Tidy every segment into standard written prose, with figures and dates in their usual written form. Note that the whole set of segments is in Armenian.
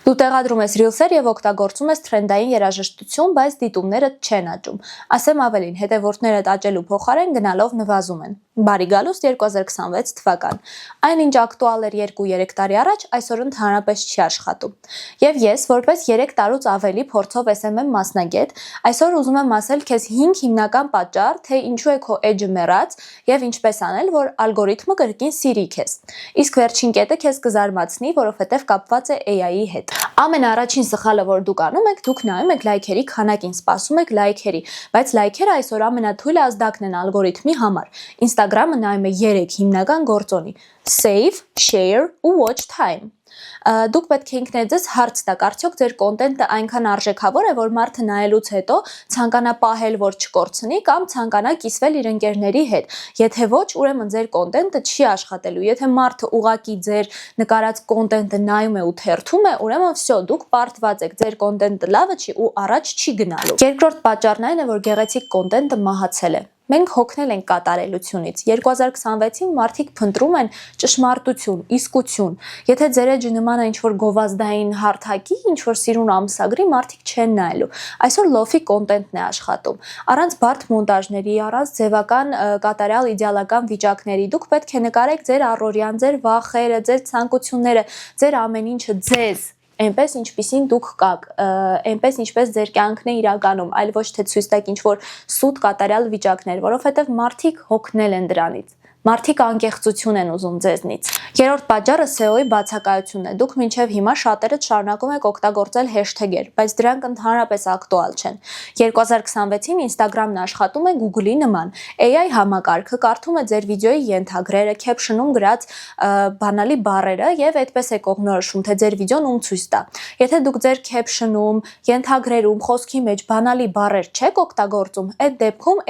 Դու տեղադրում ես Reels-եր եւ օգտագործում ես թրենդային երաժշտություն, բայց դիտումները չեն աճում։ Ասեմ ավելին, հետևորդներդ աճելու փոխարեն գնալով նվազում են։ Բարի գալուստ 2026 թվական։ Այնինչ ակտուալ էր 2-3 տարի առաջ, այսօր ընդհանրապես չի աշխատում։ Եվ ես, որպես 3 տարուց ավելի փորձով SMM մասնագետ, այսօր ուզում եմ ասել քեզ 5 հիմնական պատճառ, թե ինչու է քո edge-ը մեռած եւ ինչպես անել, որ ալգորիթմը կրկին սիրի քեզ։ Իսկ վերջին կետը քեզ կզարմացնի, որովհետեւ կապված է AI-ի հետ։ Ամենաառաջին սխալը, որ դուք անում եք, դուք նայում եք լայքերի քանակին, սպասում եք լայքերի, բայց լայքերը այսօր ամենաթույլ ազդակն են ալգորիթմի համար։ Instagram-ը նայում է 3 հիմնական գործոնի՝ save, share ու watch time։ Դուք պետք է ինքներդ հարց տաք, արդյոք ձեր կոնտենտը այնքան արժեքավոր է, որ մարդը նայելուց հետո ցանկանա պահել, որ չկորցնի կամ ցանկանա կիսվել իր ընկերների հետ։ Եթե ոչ, ուրեմն ձեր կոնտենտը չի աշխատելու։ Եթե մարդը ուղակի ձեր նկարած կոնտենտը նայում է ու թերթում է, ուրեմն վсё, դուք պարտված եք, ձեր կոնտենտը լավը չի ու առաջ չի գնալու։ Երկրորդ պատճառն այն է, որ գեղեցիկ կոնտենտը մահացել է։ Մենք հոգնել ենք կատարելությունից։ 2026-ին մարդիկ փնտրում են ճշմարտություն, իսկություն։ Եթե ձեր էջը նման է ինչ-որ գովազդային հարթակի, ինչ-որ սիրուն ամսագրի, մարդիկ չեն նայելու։ Այսօր լոֆի կոնտենտն է աշխատում։ Առանց բարդ մոնտաժների, առանց ձևական կատարյալ իդեալական վիճակների, դուք պետք է նկարեք ձեր առօրյան, ձեր վախերը, ձեր ցանկությունները, ձեր ամեն ինչը ձեզ այնպես ինչպիսին դուք կաք, այնպես ինչպես ձեր կյանքն է իրականում, այլ ոչ թե ցույց տակ ինչ-որ սուտ կատարյալ վիճակներ, որովհետև մարդիկ հոգնել են դրանից։ Մարդիկ անկեղծություն են ուզում ձեզնից։ Երրորդ պատճառը SEO-ի բացակայությունն է։ Դուք մինչև հիմա շատերդ շարունակում եք օգտագործել հեշթեգեր, բայց դրանք ընդհանրապես ակտուալ չեն։ 2026-ին Instagram-ն աշխատում է Google-ի նման։ AI համակարգը կարդում է ձեր վիդեոյի ենթագրերը, caption-ում գրած բանալի բառերը եւ այդպես է կողմնորոշում, թե ձեր վիդեոն ում ցույց տա։ Եթե դուք ձեր caption-ում, ենթագրերում, խոսքի մեջ բանալի բառեր չեք օգտագործում, այդ դեպքում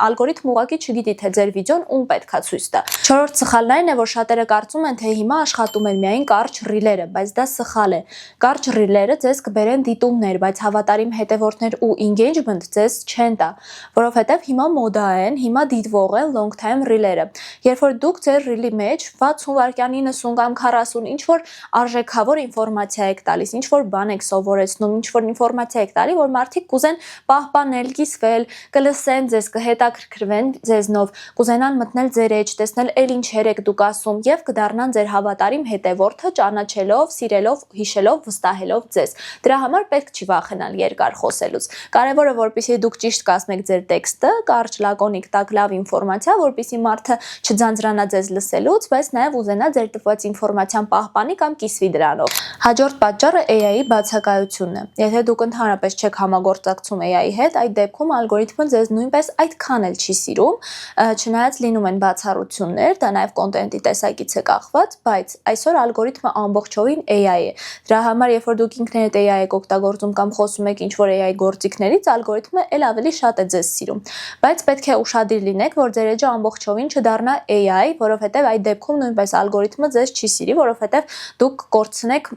ալգորիթմը ուղղակի չգիտի, թե ձեր վիդեոն ում պետք է ցույց տա։ Չորրորդ սխալն այն է, որ շատերը կարծում են, թե հիմա աշխատում են միայն կարճ ռիլերը, բայց դա սխալ է։ Կարճ ռիլերը ձեզ կբերեն դիտումներ, բայց հավատարիմ հետևորդներ ու engagement ձեզ չեն տա, որովհետև հիմա մոդա են, հիմա դիտվող են long time ռիլերը։ Երբ որ դուք ձեր ռիլի մեջ 60 վայրկյանի 90 կամ 40 ինչ որ արժեքավոր ինֆորմացիա եք տալիս, ինչ որ բան եք սովորեցնում, ինչ որ ինֆորմացիա եք տալի, որ մարդիկ կուզեն պահպանել, կիսվել, կլսեն ձեզ, կհետաքրքրվեն ձեզնով, կուզենան մտնել ձեր էջ, տեսնել էլ ինչեր եք դուք ասում եւ կդառնան ձեր հավատարիմ հետևորդը, ճանաչելով, սիրելով, հիշելով, վստահելով ձեզ։ Դրա համար պետք չի վախենալ երկար խոսելուց։ Կարևորը որպեսզի դուք ճիշտ կասմեք ձեր տեքստը, կարճ, լակոնիկ, տաք լավ ինֆորմացիա, որպեսզի մարդը չձանձրանա ձեզ լսելուց, բայց նաեւ ուզենա ձեր տված ինֆորմացիան պահպանի կամ կիսվի դրանով։ Հաջորդ պատճառը AI-ի բացակայությունն է։ Եթե դուք ընդհանրապես չեք համագործակցում AI-ի հետ, այդ դեպքում ալգորիթմը ձեզ նույնպես այդքան էլ չի սիրում, չնայած լինում են բացառություններ, դա նաև կոնտենտի տեսակից է կախված, բայց այսօր ալգորիթմը ամբողջովին AI է։ Դրա համար, երբ որ դուք ինքներդ AI եք օգտագործում կամ խոսում եք ինչ-որ AI գործիքներից, ալգորիթմը էլ ավելի շատ է ձեզ սիրում։ Բայց պետք է ուշադիր լինեք, որ ձեր էջը ամբողջովին չդառնա AI, որովհետև այդ դեպքում նույնպես ալգորիթմը ձեզ չի սիրի, որովհետև դուք կորցնեք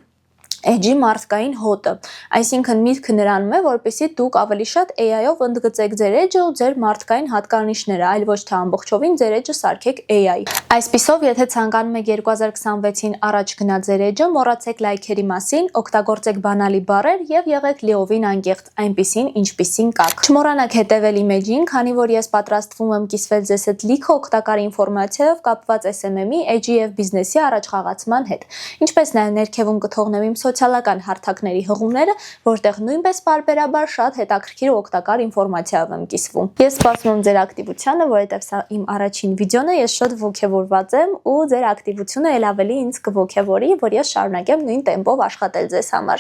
edge-ի մարդկային հոտը, այսինքն միտքը նրանում է, որպեսզի դուք ավելի շատ AI-ով ընդգծեք ձեր edge-ը ու ձեր մարդկային հատկանիշները, այլ ոչ թե ամբողջովին ձեր edge-ը սարքեք AI։ Այսպիսով, եթե ցանկանում եք 2026-ին առաջ գնալ ձեր edge-ը, մոռացեք լայքերի մասին, օգտագործեք բանալի բառեր եւ եղեք լիովին անկեղծ, այնպիսին, ինչպիսին կաք։ Չմոռանաք հետևել իմեջին, քանի որ ես պատրաստվում եմ կիսվել ձեզ հետ լիքը օգտակար ինֆորմացիայով կապված SMM-ի, edge-ի եւ բիզնեսի առաջխաղացման հետ։ Ինչպես նաեւ ներքևում կթողնեմ իմ սոցիալական հարթակների հղումները, որտեղ նույնպես պարբերաբար շատ հետաքրքիր ու օգտակար ինֆորմացիայով եմ կիսվում։ Ես սպասում եմ ձեր ակտիվությանը, որովհետև սա իմ առաջին վիդեոն է, ես շատ ոգևորված եմ ու ձեր ակտիվությունը ել ավելի ինձ կոգևորի, որ ես շարունակեմ նույն տեմպով աշխատել ձեզ համար։